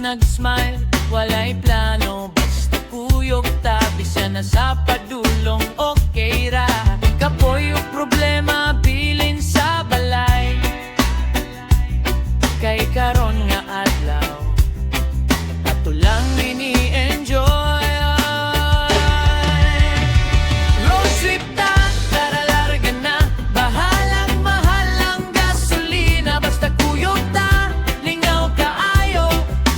nag-smile, walay plano, basta kuyog tabi siya na sa padulong. Okay ra, kapoy yung problema, bilin sa balay. Kay karon nga adlaw, ato lang ini-enjoy. Road trip ta, tara larga na, bahalang mahal ang gasolina. Basta kuyog ta, lingaw kaayo,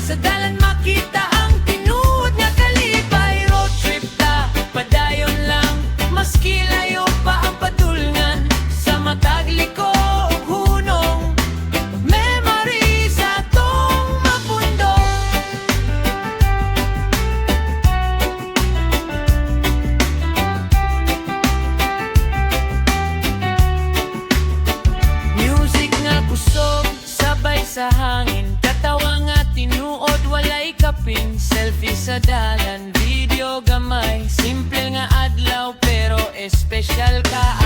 sa dalan makita ang tinuod nga kalipay. Road trip ta, padayon lang, maski layo pa ang padulngan. Sa matag liko ug hunong, memory sa tong mapundong. Music nga kusog, sabay sa hangin, katawa nga tinuod, walay kapin. Selfie sa dalan, video gamay, simple nga adlaw pero espesyal ka